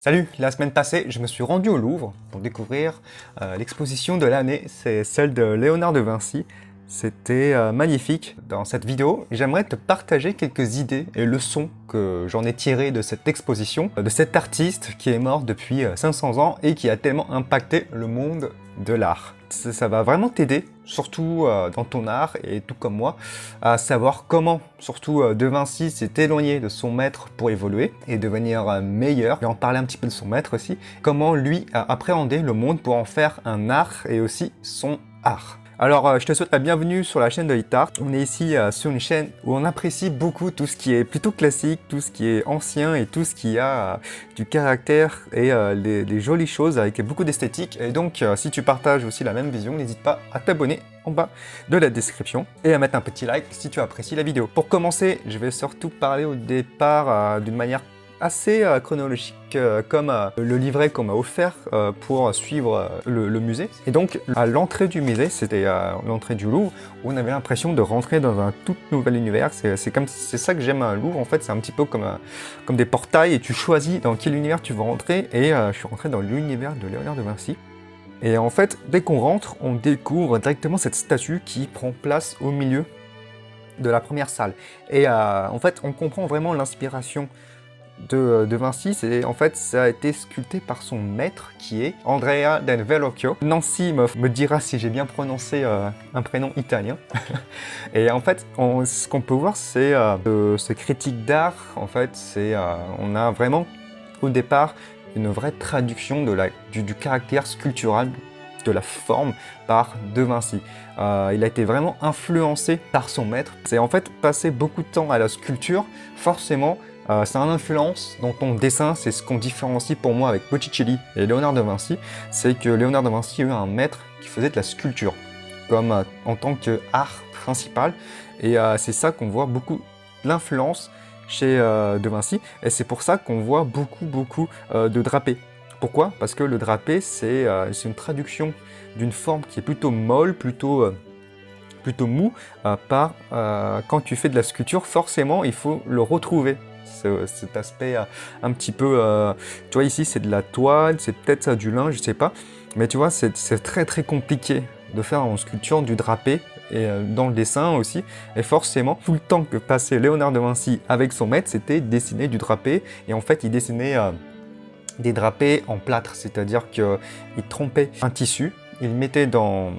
Salut, la semaine passée, je me suis rendu au Louvre pour découvrir l'exposition de l'année, c'est celle de Léonard de Vinci. C'était magnifique. Dans cette vidéo, j'aimerais te partager quelques idées et leçons que j'en ai tirées de cette exposition, de cet artiste qui est mort depuis 500 ans et qui a tellement impacté le monde de l'art. Ça va vraiment t'aider, surtout dans ton art et tout comme moi, à savoir comment, surtout De Vinci s'est éloigné de son maître pour évoluer et devenir meilleur. Et en parler un petit peu de son maître aussi, comment lui a appréhendé le monde pour en faire un art et aussi son art. Alors, je te souhaite la bienvenue sur la chaîne de Hitart. On est ici sur une chaîne où on apprécie beaucoup tout ce qui est plutôt classique, tout ce qui est ancien et tout ce qui a du caractère et les jolies choses avec beaucoup d'esthétique. Et donc, si tu partages aussi la même vision, n'hésite pas à t'abonner en bas de la description et à mettre un petit like si tu apprécies la vidéo. Pour commencer, je vais surtout parler au départ d'une manière assez chronologique comme le livret qu'on m'a offert pour suivre le musée. Et donc à l'entrée du musée, c'était l'entrée du Louvre, où on avait l'impression de rentrer dans un tout nouvel univers. C'est ça que j'aime à Louvre en fait, c'est un petit peu comme des portails et tu choisis dans quel univers tu veux rentrer et je suis rentré dans l'univers de Léonard de Vinci. Et en fait, dès qu'on rentre, on découvre directement cette statue qui prend place au milieu de la première salle. Et en fait, on comprend vraiment l'inspiration de Vinci, en fait, ça a été sculpté par son maître qui est Andrea del Verrocchio. Nancy me dira si j'ai bien prononcé un prénom italien. Et en fait, ce qu'on peut voir, c'est ce critique d'art. En fait, on a vraiment au départ une vraie traduction du caractère sculptural de la forme par De Vinci. Il a été vraiment influencé par son maître. C'est en fait passé beaucoup de temps à la sculpture, forcément. C'est une influence dans ton dessin, c'est ce qu'on différencie pour moi avec Botticelli et Léonard de Vinci, c'est que Léonard de Vinci a eu un maître qui faisait de la sculpture, comme en tant qu'art principal, et c'est ça qu'on voit beaucoup l'influence chez de Vinci, et c'est pour ça qu'on voit beaucoup de drapés. Pourquoi? Parce que le drapé, c'est une traduction d'une forme qui est plutôt molle, plutôt mou, quand tu fais de la sculpture, forcément, il faut le retrouver. Cet aspect un petit peu, tu vois ici c'est de la toile, c'est peut-être ça du lin, je sais pas, mais tu vois c'est très compliqué de faire en sculpture du drapé et dans le dessin aussi, et forcément tout le temps que passait Léonard de Vinci avec son maître c'était dessiner du drapé, et en fait il dessinait des drapés en plâtre, c'est-à-dire qu'il trempait un tissu, il mettait dans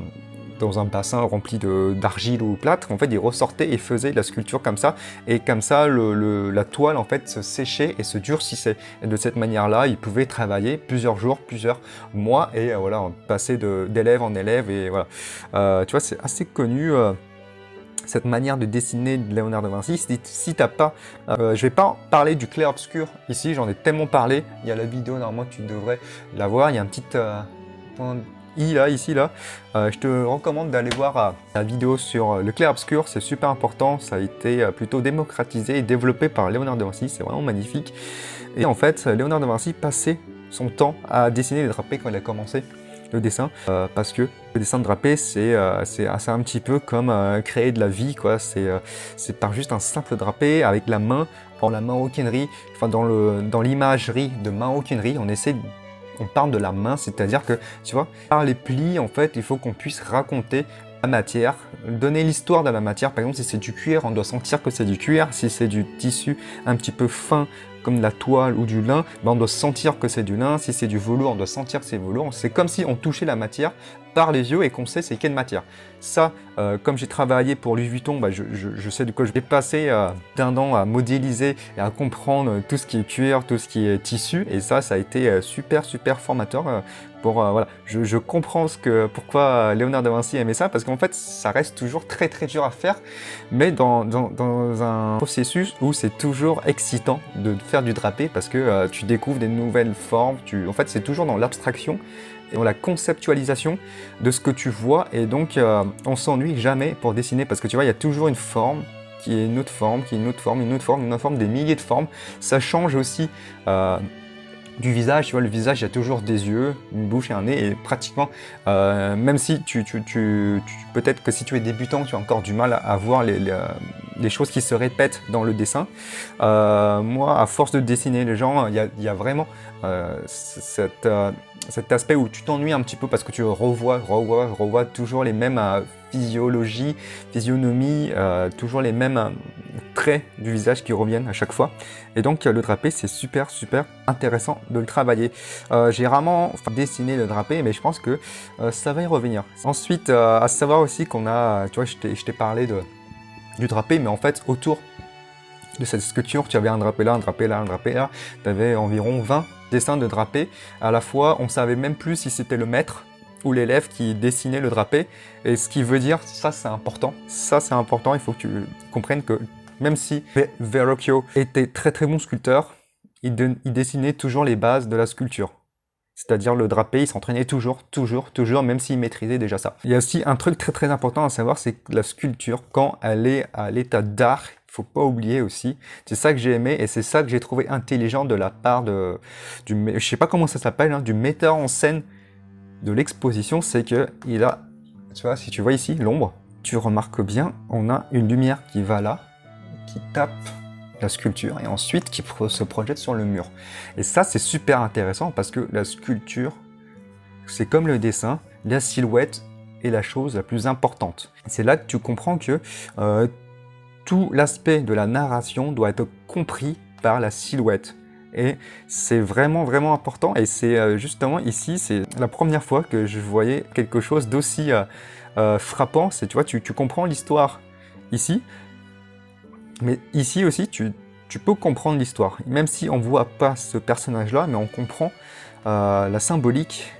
un bassin rempli d'argile ou plâtre, en fait il ressortait et faisait de la sculpture comme ça, et comme ça la toile en fait se séchait et se durcissait, et de cette manière là il pouvait travailler plusieurs jours, plusieurs mois, et voilà, passer d'élève en élève, et voilà. Tu vois, c'est assez connu cette manière de dessiner de Léonard de Vinci. Si t'as pas, je vais pas parler du clair-obscur ici, j'en ai tellement parlé, il y a la vidéo, normalement tu devrais la voir, il y a un petit ici là, je te recommande d'aller voir la vidéo sur le clair-obscur, c'est super important, ça a été plutôt démocratisé et développé par Léonard de Vinci, c'est vraiment magnifique. Et en fait, Léonard de Vinci passait son temps à dessiner les drapés quand il a commencé le dessin, parce que le dessin de drapé, c'est un petit peu comme créer de la vie, quoi. C'est par juste un simple drapé avec la main, en la maroquinerie, enfin dans l'imagerie de maroquinerie, on parle de la main, c'est-à-dire que, tu vois, par les plis, en fait, il faut qu'on puisse raconter la matière, donner l'histoire de la matière. Par exemple, si c'est du cuir, on doit sentir que c'est du cuir. Si c'est du tissu un petit peu fin, comme de la toile ou du lin, ben on doit sentir que c'est du lin. Si c'est du velours, on doit sentir que c'est velours. C'est comme si on touchait la matière par les yeux et qu'on sait c'est quelle matière. Ça, comme j'ai travaillé pour Louis Vuitton, bah, je sais de quoi je vais passer d'un an à modéliser et à comprendre tout ce qui est cuir, tout ce qui est tissu. Et ça a été super formateur. Voilà, je comprends pourquoi Léonard de Vinci aimait ça, parce qu'en fait, ça reste toujours très dur à faire, mais dans un processus où c'est toujours excitant de faire du drapé, parce que tu découvres des nouvelles formes, en fait, c'est toujours dans l'abstraction et dans la conceptualisation de ce que tu vois, et donc on s'ennuie jamais pour dessiner, parce que tu vois, il y a toujours une forme qui est une autre forme, qui est une autre forme, une autre forme, une autre forme, des milliers de formes. Ça change aussi du visage, tu vois, le visage, il y a toujours des yeux, une bouche et un nez, et pratiquement, même si peut-être que si tu es débutant, tu as encore du mal à voir des choses qui se répètent dans le dessin. Moi, à force de dessiner les gens, il y a vraiment cet aspect où tu t'ennuies un petit peu parce que tu revois toujours les mêmes physionomies, toujours les mêmes traits du visage qui reviennent à chaque fois. Et donc le drapé, c'est super intéressant de le travailler. J'ai rarement dessiné le drapé, mais je pense que ça va y revenir. Ensuite, à savoir aussi qu'on a, tu vois, je t'ai parlé du drapé, mais en fait, autour de cette sculpture, tu avais un drapé là, un drapé là, un drapé là. Tu avais environ 20 dessins de drapé. À la fois, on savait même plus si c'était le maître ou l'élève qui dessinait le drapé. Et ce qui veut dire, ça c'est important. Ça c'est important, il faut que tu comprennes que même si Verrocchio était très bon sculpteur, il dessinait toujours les bases de la sculpture. C'est-à-dire le drapé, il s'entraînait toujours, même s'il maîtrisait déjà ça. Il y a aussi un truc très important à savoir, c'est que la sculpture, quand elle est à l'état d'art, il faut pas oublier aussi, c'est ça que j'ai aimé et c'est ça que j'ai trouvé intelligent de la part je sais pas comment ça s'appelle, hein, du metteur en scène de l'exposition, c'est que il a, tu vois, si tu vois ici l'ombre, tu remarques bien, on a une lumière qui va là, qui tape la sculpture et ensuite qui se projette sur le mur. Et ça, c'est super intéressant parce que la sculpture, c'est comme le dessin, la silhouette est la chose la plus importante. C'est là que tu comprends que tout l'aspect de la narration doit être compris par la silhouette. Et c'est vraiment important. Et c'est justement ici, c'est la première fois que je voyais quelque chose d'aussi frappant. C'est, tu vois, tu comprends l'histoire ici, mais ici aussi, tu peux comprendre l'histoire. Même si on ne voit pas ce personnage-là, mais on comprend la symbolique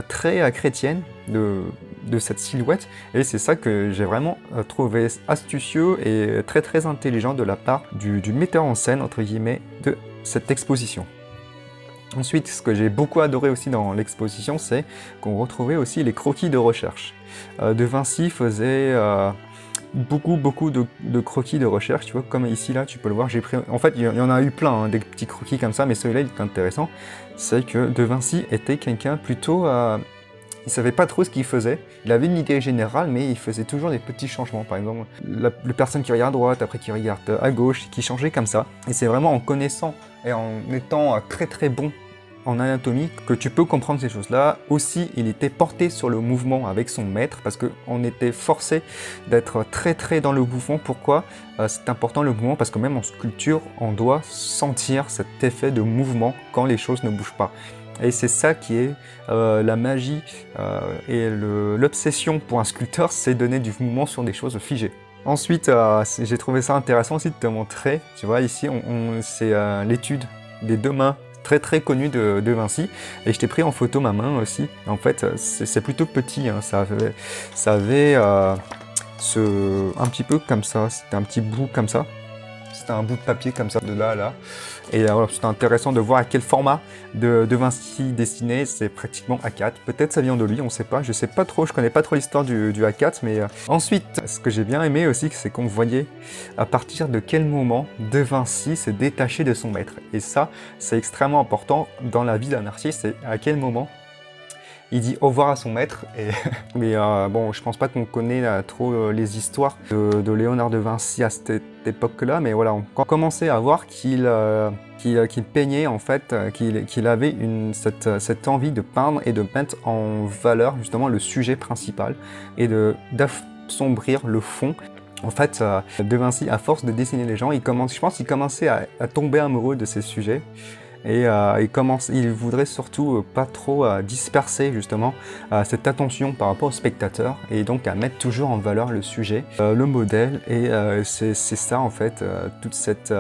très chrétienne de cette silhouette. Et c'est ça que j'ai vraiment trouvé astucieux et très intelligent de la part du metteur en scène, entre guillemets, de cette exposition. Ensuite, ce que j'ai beaucoup adoré aussi dans l'exposition, c'est qu'on retrouvait aussi les croquis de recherche. De Vinci faisait beaucoup de croquis de recherche, tu vois, comme ici là, tu peux le voir, j'ai pris, en fait, il y en a eu plein, hein, des petits croquis comme ça, mais celui-là, il est intéressant, c'est que De Vinci était quelqu'un plutôt, il savait pas trop ce qu'il faisait, il avait une idée générale, mais il faisait toujours des petits changements, par exemple, la personne qui regarde à droite, après qui regarde à gauche, qui changeait comme ça, et c'est vraiment en connaissant et en étant très bon en anatomie que tu peux comprendre ces choses-là. Aussi, il était porté sur le mouvement avec son maître parce qu'on était forcé d'être très dans le mouvement. Pourquoi c'est important le mouvement? Parce que même en sculpture, on doit sentir cet effet de mouvement quand les choses ne bougent pas. Et c'est ça qui est la magie et l'obsession pour un sculpteur, c'est donner du mouvement sur des choses figées. Ensuite, j'ai trouvé ça intéressant aussi de te montrer, tu vois, ici, c'est l'étude des deux mains très connu de Vinci, et je t'ai pris en photo ma main aussi. En fait, c'est plutôt petit, hein. Ça avait un petit peu comme ça, c'était un petit bout comme ça. C'était un bout de papier comme ça, de là à là. Et voilà, c'était intéressant de voir à quel format de Vinci dessiné, c'est pratiquement A4. Peut-être ça vient de lui, on ne sait pas. Je sais pas trop, je connais pas trop l'histoire du A4, mais ensuite, ce que j'ai bien aimé aussi, c'est qu'on voyait à partir de quel moment De Vinci s'est détaché de son maître. Et ça, c'est extrêmement important dans la vie d'un artiste, c'est à quel moment il dit au revoir à son maître. Mais bon, je pense pas qu'on connaît trop les histoires de Léonard de Vinci à cette époque-là, mais voilà, on commençait à voir qu'il peignait, en fait, qu'il avait cette envie de peindre et de mettre en valeur justement le sujet principal et d'assombrir le fond. En fait, De Vinci, à force de dessiner les gens, je pense qu'il commençait à tomber amoureux de ces sujets. Et il voudrait surtout pas trop disperser justement cette attention par rapport au spectateur et donc à mettre toujours en valeur le sujet, le modèle, et c'est ça en fait, toute cette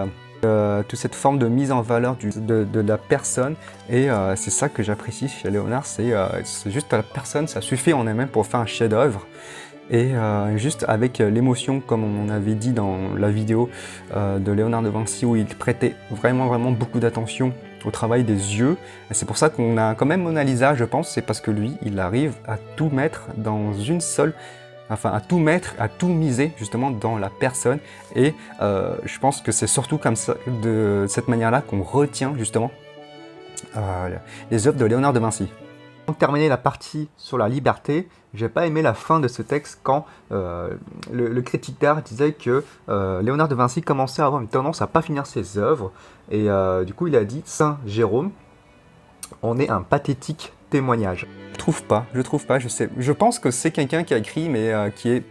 forme de mise en valeur de la personne, et c'est ça que j'apprécie chez Léonard, c'est juste la personne, ça suffit en elle-même pour faire un chef-d'œuvre. Et juste avec l'émotion, comme on avait dit dans la vidéo de Léonard de Vinci, où il prêtait vraiment beaucoup d'attention au travail des yeux. Et c'est pour ça qu'on a quand même Mona Lisa, je pense, c'est parce que lui, il arrive à tout mettre dans une seule, enfin à tout mettre, à tout miser justement dans la personne. Et je pense que c'est surtout comme ça, de cette manière-là, qu'on retient justement les œuvres de Léonard de Vinci. Pour terminer la partie sur la liberté, j'ai pas aimé la fin de ce texte quand le critique d'art disait que Léonard de Vinci commençait à avoir une tendance à pas finir ses œuvres, et du coup il a dit Saint Jérôme en est un pathétique témoignage. Je trouve pas, je pense que c'est quelqu'un qui a écrit mais qui est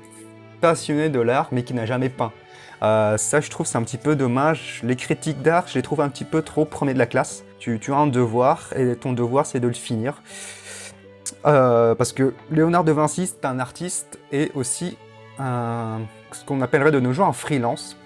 passionné de l'art mais qui n'a jamais peint. Ça je trouve c'est un petit peu dommage, les critiques d'art je les trouve un petit peu trop premier de la classe. Tu as un devoir et ton devoir c'est de le finir. Parce que Léonard de Vinci, c'est un artiste et aussi ce qu'on appellerait de nos jours un freelance.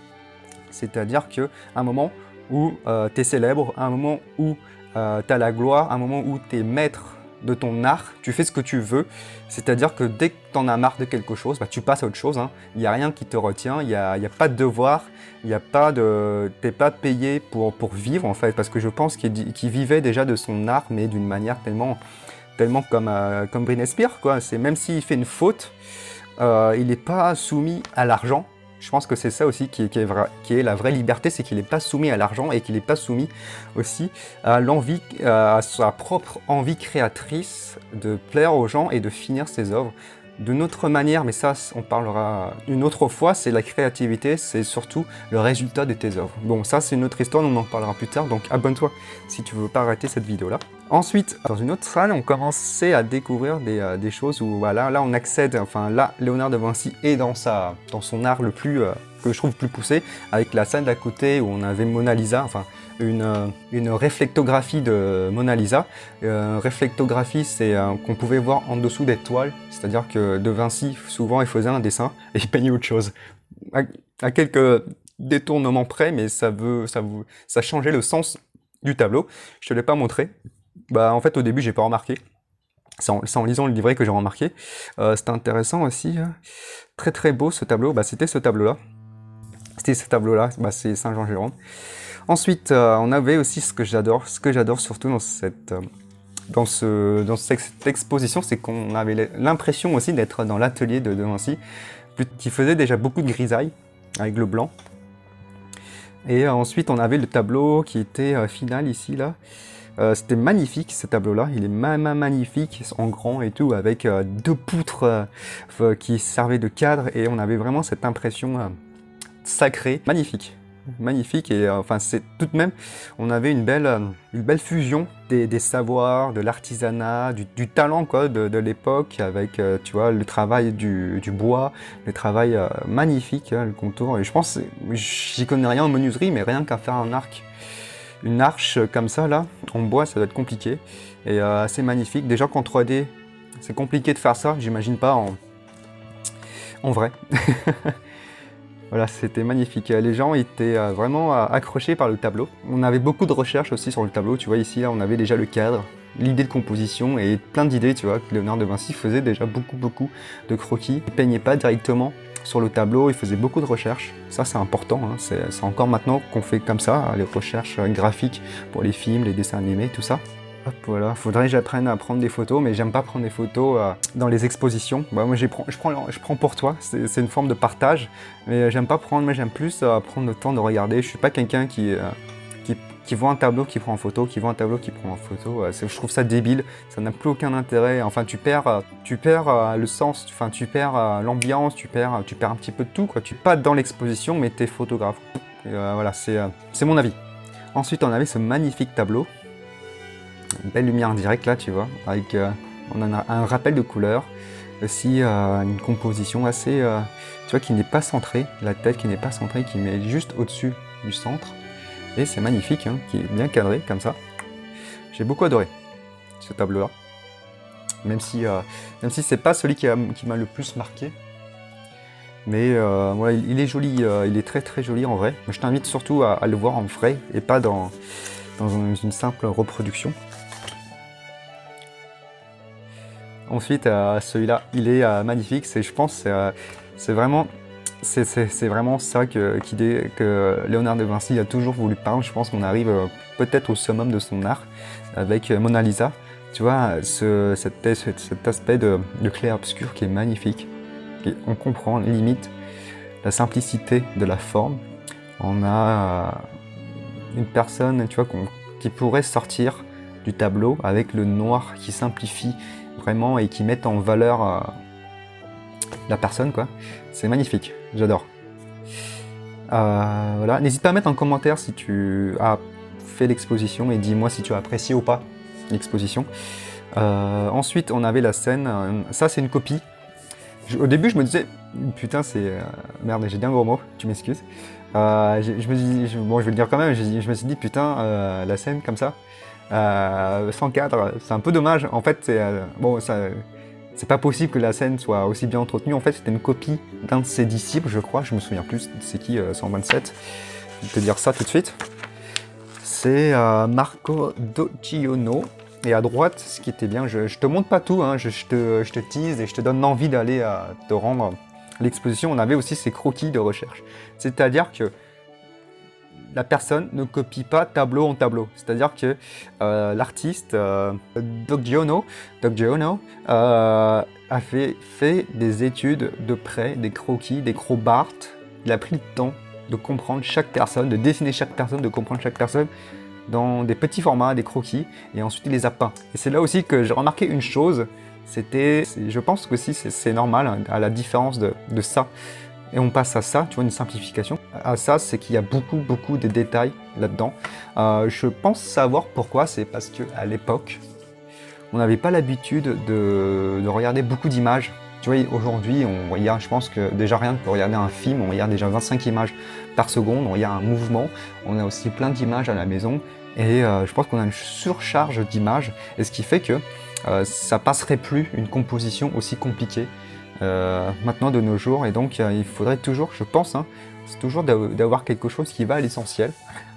C'est-à-dire qu'à un moment où tu es célèbre, à un moment où tu as la gloire, à un moment où tu es maître de ton art, tu fais ce que tu veux. C'est-à-dire que dès que tu en as marre de quelque chose, bah, tu passes à autre chose. Hein. Il n'y a rien qui te retient, il n'y a pas de devoir, tu n'es pas payé pour vivre en fait. Parce que je pense qu'il vivait déjà de son art, mais d'une manière tellement comme Britney Spears, quoi. Même s'il fait une faute, il n'est pas soumis à l'argent. Je pense que c'est ça aussi qui est la vraie liberté, c'est qu'il n'est pas soumis à l'argent et qu'il n'est pas soumis aussi à l'envie, à sa propre envie créatrice de plaire aux gens et de finir ses œuvres. D'une autre manière, mais ça on parlera une autre fois, c'est la créativité, c'est surtout le résultat de tes œuvres. Bon, ça c'est une autre histoire, on en parlera plus tard, donc abonne-toi si tu veux pas rater cette vidéo-là. Ensuite, dans une autre salle, on commençait à découvrir des choses où voilà, là on accède, enfin là, Léonard de Vinci est dans son art le plus, que je trouve plus poussé, avec la salle d'à côté où on avait Mona Lisa, enfin une réflectographie de Mona Lisa. Réflectographie, c'est qu'on pouvait voir en dessous des toiles, c'est-à-dire que de Vinci, souvent il faisait un dessin et il peignait autre chose. À quelques détournements près, mais ça changeait le sens du tableau. Je te l'ai pas montré. Bah, en fait, au début, j'ai pas remarqué. C'est en lisant le livret que j'ai remarqué. C'était intéressant aussi. Très très beau ce tableau. Bah, c'était ce tableau-là. Bah, c'est Saint-Jean-Jérôme. Ensuite, on avait aussi ce que j'adore surtout dans cette exposition, c'est qu'on avait l'impression aussi d'être dans l'atelier de Vinci, qui faisait déjà beaucoup de grisaille avec le blanc. Et ensuite, on avait le tableau qui était final ici, là. C'était magnifique ce tableau-là, il est magnifique, en grand et tout, avec deux poutres qui servaient de cadre, et on avait vraiment cette impression sacrée, magnifique, et enfin c'est tout de même, on avait une belle fusion des savoirs, de l'artisanat, du talent quoi, de l'époque, avec tu vois, le travail du bois, le travail magnifique, hein, le contour, et je pense, j'y connais rien en menuiserie, mais rien qu'à faire un arc. Une arche comme ça, là, en bois, ça doit être compliqué. Et assez magnifique. Déjà qu'en 3D, c'est compliqué de faire ça, j'imagine pas en vrai. Voilà, c'était magnifique. Les gens étaient vraiment accrochés par le tableau. On avait beaucoup de recherches aussi sur le tableau. Tu vois, ici, là, on avait déjà le cadre, l'idée de composition et plein d'idées, tu vois. Léonard de Vinci faisait déjà beaucoup de croquis. Il peignait pas directement sur le tableau, il faisait beaucoup de recherches. Ça, c'est important, hein. C'est encore maintenant qu'on fait comme ça, les recherches graphiques pour les films, les dessins animés, tout ça. Hop, voilà, faudrait que j'apprenne à prendre des photos, mais j'aime pas prendre des photos dans les expositions. Bah, moi, je prends pour toi, c'est une forme de partage, mais j'aime pas prendre, mais j'aime plus prendre le temps de regarder. Je suis pas quelqu'un qui voit un tableau qui prend en photo, qui voit un tableau qui prend en photo. Je trouve ça débile, ça n'a plus aucun intérêt. Enfin, tu perds le sens, enfin, tu perds l'ambiance, tu perds un petit peu de tout, quoi. Tu n'es pas dans l'exposition, mais tu es photographe. Voilà, c'est mon avis. Ensuite, on avait ce magnifique tableau. Une belle lumière directe là, tu vois, avec on a un rappel de couleurs. Aussi une composition assez, tu vois, qui n'est pas centrée, la tête qui n'est pas centrée, qui met juste au-dessus du centre. Et c'est magnifique, hein, qui est bien cadré comme ça. J'ai beaucoup adoré ce tableau-là. Même si c'est pas celui qui m'a le plus marqué. Mais voilà, il est joli, il est très joli en vrai. Je t'invite surtout à le voir en vrai et pas dans une simple reproduction. Ensuite, celui-là, il est magnifique. Je pense c'est vraiment ça que Léonard de Vinci a toujours voulu peindre. Je pense qu'on arrive peut-être au summum de son art avec Mona Lisa. Tu vois, cet aspect de clair-obscur qui est magnifique. On comprend limite la simplicité de la forme. On a une personne, tu vois, qui pourrait sortir du tableau avec le noir qui simplifie vraiment et qui met en valeur la personne, quoi. C'est magnifique, j'adore. Voilà, n'hésite pas à mettre en commentaire si tu as fait l'exposition et dis-moi si tu as apprécié ou pas l'exposition. Ensuite, on avait la scène, ça c'est une copie. Au début, je me disais, putain, c'est... merde, j'ai dit un gros mot, tu m'excuses. Je me dis, bon, je vais le dire quand même, je me suis dit, putain, la scène comme ça, sans cadre, c'est un peu dommage. En fait, bon, c'est pas possible que la scène soit aussi bien entretenue. En fait, c'était une copie d'un de ses disciples, je crois, je me souviens plus, c'est qui, 127. Je vais te dire ça tout de suite. C'est Marco Doggiono. Et à droite, ce qui était bien, je te montre pas tout, hein, je te tease et je te donne envie d'aller te rendre l'exposition. On avait aussi ces croquis de recherche. C'est-à-dire que la personne ne copie pas tableau en tableau. C'est-à-dire que l'artiste Doggiono a fait des études de près, des croquis, des crowbart. Il a pris le temps de comprendre chaque personne, de dessiner chaque personne, de comprendre chaque personne dans des petits formats, des croquis, et ensuite il les a peints. Et c'est là aussi que j'ai remarqué une chose, je pense que si c'est normal, hein, à la différence de ça, et on passe à ça, tu vois, une simplification, à ça, c'est qu'il y a beaucoup de détails là-dedans. Je pense savoir pourquoi, c'est parce qu'à l'époque, on n'avait pas l'habitude de regarder beaucoup d'images. Tu vois, aujourd'hui, on regarde, je pense que déjà rien que pour regarder un film, on regarde déjà 25 images par seconde, on regarde un mouvement, on a aussi plein d'images à la maison, et je pense qu'on a une surcharge d'images, et ce qui fait que ça passerait plus une composition aussi compliquée maintenant de nos jours, et donc il faudrait toujours, je pense, hein, c'est toujours d'avoir quelque chose qui va à l'essentiel,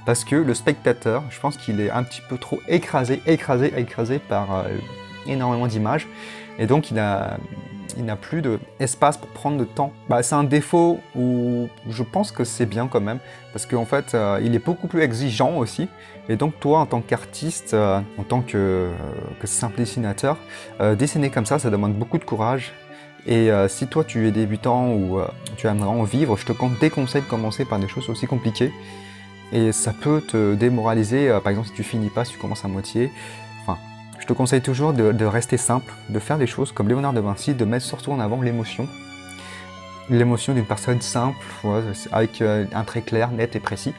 parce que le spectateur, je pense qu'il est un petit peu trop écrasé par énormément d'images, et donc il n'a plus d'espace pour prendre le temps. Bah, c'est un défaut où je pense que c'est bien quand même, parce qu'en fait, il est beaucoup plus exigeant aussi. Et donc toi, en tant qu'artiste, en tant que simple dessinateur, dessiner comme ça demande beaucoup de courage. Et si toi, tu es débutant ou tu aimerais en vivre, je te déconseille de commencer par des choses aussi compliquées. Et ça peut te démoraliser, par exemple, si tu finis pas, si tu commences à moitié. Je te conseille toujours de rester simple, de faire des choses comme Léonard de Vinci, de mettre surtout en avant l'émotion. L'émotion d'une personne simple, ouais, avec un trait clair, net et précis.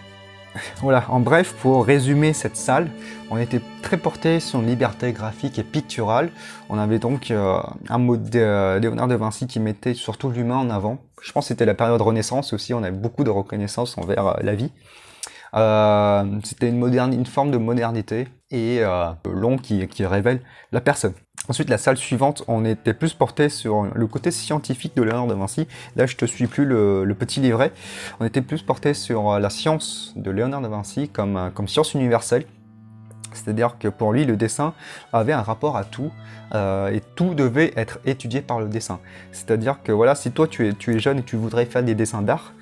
Voilà, en bref, pour résumer cette salle, on était très porté sur une liberté graphique et picturale. On avait donc un mode de Léonard de Vinci qui mettait surtout l'humain en avant. Je pense que c'était la période Renaissance aussi, on avait beaucoup de reconnaissance envers la vie. C'était une forme de modernité et long qui révèle la personne. Ensuite, la salle suivante, on était plus porté sur le côté scientifique de Léonard de Vinci. Là, je te suis plus le petit livret. On était plus porté sur la science de Léonard de Vinci comme science universelle. C'est-à-dire que pour lui, le dessin avait un rapport à tout et tout devait être étudié par le dessin. C'est-à-dire que voilà, si toi tu es jeune et tu voudrais faire des dessins d'art,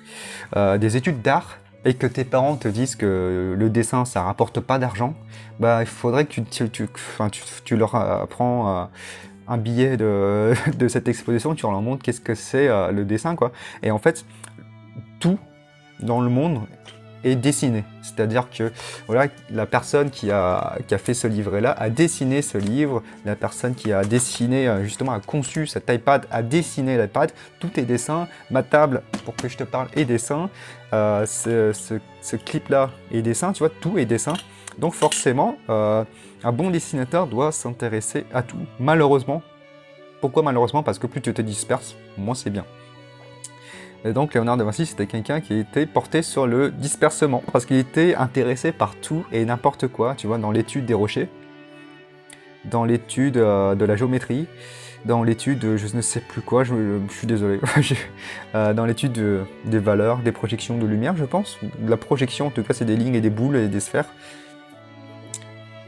des études d'art, et que tes parents te disent que le dessin ça rapporte pas d'argent, bah il faudrait que tu leur apprends un billet de cette exposition, tu leur montres qu'est-ce que c'est le dessin, quoi. Et en fait, tout dans le monde est dessiné. C'est-à-dire que voilà, la personne qui a fait ce livret-là a dessiné ce livre, la personne qui a dessiné, justement, a conçu cet iPad, a dessiné l'iPad, tout est dessin, ma table, pour que je te parle, est dessin, ce clip-là est dessin, tu vois, tout est dessin. Donc forcément, un bon dessinateur doit s'intéresser à tout. Malheureusement, pourquoi malheureusement? Parce que plus tu te disperses, moins c'est bien. Et donc Léonard de Vinci, c'était quelqu'un qui était porté sur le dispersement, parce qu'il était intéressé par tout et n'importe quoi, tu vois, dans l'étude des rochers, dans l'étude de la géométrie, dans l'étude, je ne sais plus quoi, je suis désolé, dans l'étude des valeurs, des projections de lumière, je pense. La projection, en tout cas, c'est des lignes et des boules et des sphères.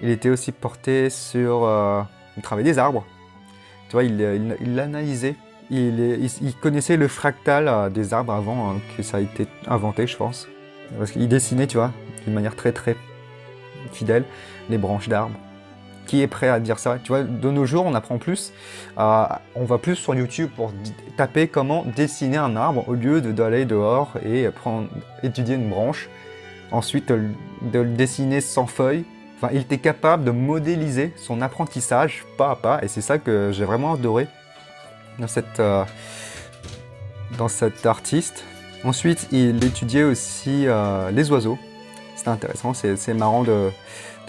Il était aussi porté sur le travail des arbres. Tu vois, il l'analysait. Il connaissait le fractal des arbres avant que ça a été inventé, je pense. Parce qu'il dessinait, tu vois, d'une manière très fidèle, les branches d'arbres. Qui est prêt à dire ça? Tu vois, de nos jours, on apprend plus. On va plus sur YouTube pour taper comment dessiner un arbre au lieu d'aller dehors et étudier une branche. Ensuite, de le dessiner sans feuilles. Enfin, il était capable de modéliser son apprentissage pas à pas, et c'est ça que j'ai vraiment adoré dans cet artiste. Ensuite, il étudiait aussi les oiseaux. C'était intéressant, c'est marrant de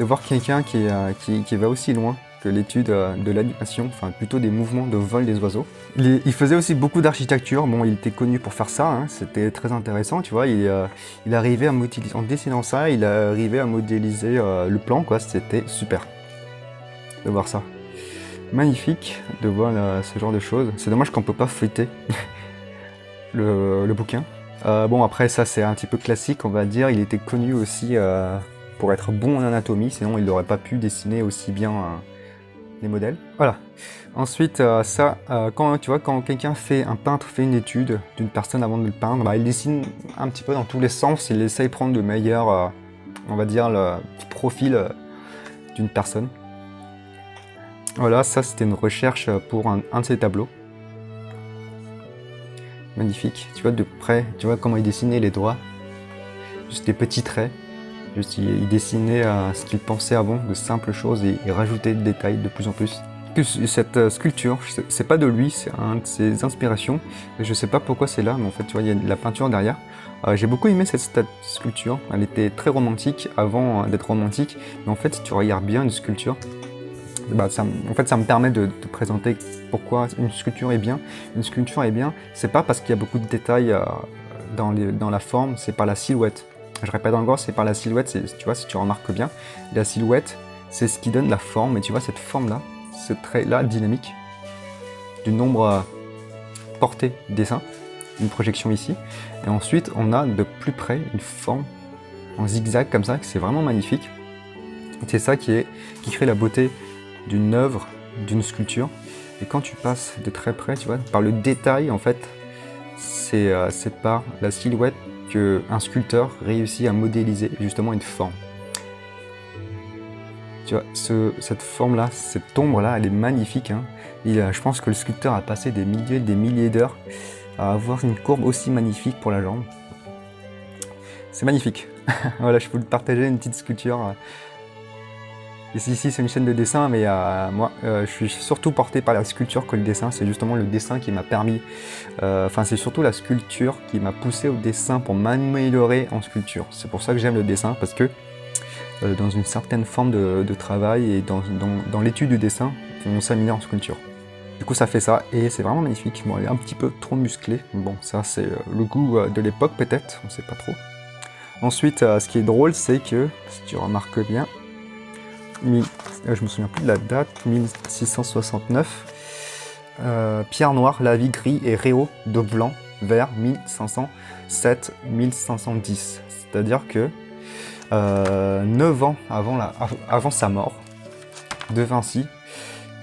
voir quelqu'un qui va aussi loin que l'étude de l'animation, enfin plutôt des mouvements de vol des oiseaux. Il faisait aussi beaucoup d'architecture. Bon, il était connu pour faire ça, hein. C'était très intéressant, tu vois. Il arrivait à modéliser, en dessinant ça, il arrivait à modéliser le plan, quoi. C'était super de voir ça. Magnifique de voir ce genre de choses. C'est dommage qu'on peut pas feuilleter le bouquin. Bon, après ça c'est un petit peu classique, on va dire. Il était connu aussi pour être bon en anatomie, sinon il n'aurait pas pu dessiner aussi bien les modèles. Voilà. Ensuite, quand tu vois, quand un peintre fait une étude d'une personne avant de le peindre, bah, il dessine un petit peu dans tous les sens. Il essaye de prendre le meilleur, on va dire, le profil d'une personne. Voilà, ça c'était une recherche pour un de ses tableaux. Magnifique. Tu vois de près, tu vois comment il dessinait les doigts. Juste des petits traits. Juste, il dessinait ce qu'il pensait avant, de simples choses, et il rajoutait des détails de plus en plus. Cette sculpture, c'est pas de lui, c'est un de ses inspirations. Je sais pas pourquoi c'est là, mais en fait, tu vois, il y a de la peinture derrière. J'ai beaucoup aimé cette sculpture. Elle était très romantique avant d'être romantique. Mais en fait, si tu regardes bien une sculpture, bah, en fait, ça me permet de te présenter pourquoi une sculpture est bien. Une sculpture est bien, c'est pas parce qu'il y a beaucoup de détails dans la forme, c'est par la silhouette. Je répète encore, c'est par la silhouette, tu vois, si tu remarques bien, la silhouette, c'est ce qui donne la forme. Et tu vois, cette forme-là, ce trait-là dynamique, du nombre porté dessin, une projection ici. Et ensuite, on a de plus près une forme en zigzag comme ça, c'est vraiment magnifique. C'est ça qui crée la beauté d'une œuvre, d'une sculpture. Et quand tu passes de très près, tu vois, par le détail, en fait, c'est par la silhouette qu'un sculpteur réussit à modéliser justement une forme. Tu vois, cette forme-là, cette ombre-là, elle est magnifique, hein. Je pense que le sculpteur a passé des milliers d'heures à avoir une courbe aussi magnifique pour la jambe. C'est magnifique. Voilà, je peux te partager une petite sculpture. Ici, c'est une chaîne de dessin, mais moi, je suis surtout porté par la sculpture que le dessin. C'est justement le dessin qui m'a permis... Enfin, c'est surtout la sculpture qui m'a poussé au dessin pour m'améliorer en sculpture. C'est pour ça que j'aime le dessin, parce que dans une certaine forme de travail et dans l'étude du dessin, on s'améliore en sculpture. Du coup, ça fait ça, et c'est vraiment magnifique. Bon, elle est un petit peu trop musclée. Bon, ça, c'est le goût de l'époque, peut-être. On ne sait pas trop. Ensuite, ce qui est drôle, c'est que, si tu remarques bien, je me souviens plus de la date, 1669, pierre noire, lavis gris et réau de blanc, vert, 1507-1510. C'est-à-dire que 9 ans avant sa mort, De Vinci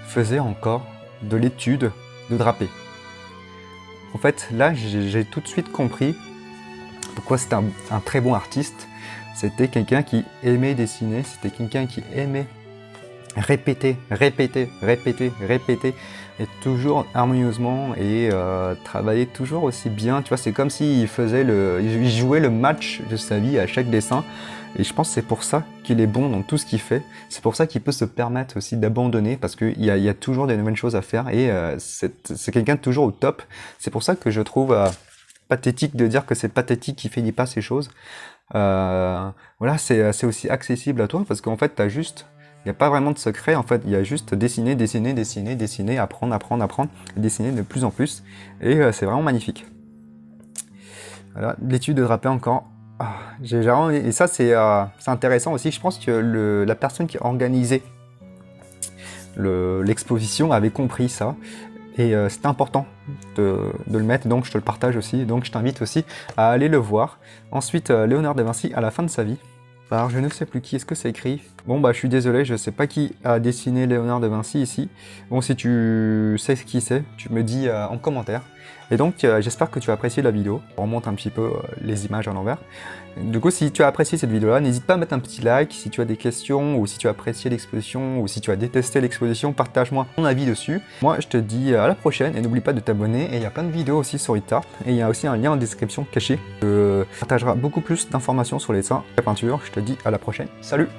faisait encore de l'étude de drapé. En fait, là, j'ai tout de suite compris pourquoi c'était un très bon artiste. C'était quelqu'un qui aimait dessiner, c'était quelqu'un qui aimait répéter, et toujours harmonieusement, et travailler toujours aussi bien. Tu vois, c'est comme s'il il jouait le match de sa vie à chaque dessin. Et je pense que c'est pour ça qu'il est bon dans tout ce qu'il fait. C'est pour ça qu'il peut se permettre aussi d'abandonner, parce qu'il y a toujours des nouvelles choses à faire, et c'est quelqu'un de toujours au top. C'est pour ça que je trouve pathétique de dire que c'est pathétique qu'il finit pas ces choses. Voilà, c'est aussi accessible à toi, parce qu'en fait, il n'y a pas vraiment de secret, en fait, il y a juste dessiner, apprendre, dessiner de plus en plus, et c'est vraiment magnifique. Voilà, l'étude de drapé encore. Et ça, c'est intéressant aussi. Je pense que la personne qui a organisé l'exposition avait compris ça. Et c'est important de le mettre, donc je te le partage aussi. Donc je t'invite aussi à aller le voir. Ensuite, Léonard de Vinci, à la fin de sa vie, par je ne sais plus qui, est-ce que c'est écrit? Bon, bah je suis désolé, je ne sais pas qui a dessiné Léonard de Vinci ici. Bon, si tu sais qui c'est, tu me dis en commentaire. Et donc, j'espère que tu as apprécié la vidéo. On remonte un petit peu les images à l'envers. Du coup, si tu as apprécié cette vidéo-là, n'hésite pas à mettre un petit like. Si tu as des questions, ou si tu as apprécié l'exposition, ou si tu as détesté l'exposition, partage-moi ton avis dessus. Moi, je te dis à la prochaine, et n'oublie pas de t'abonner. Et il y a plein de vidéos aussi sur Ita. Et il y a aussi un lien en description caché. Partagera beaucoup plus d'informations sur les dessins et la peinture. Je te dis à la prochaine. Salut!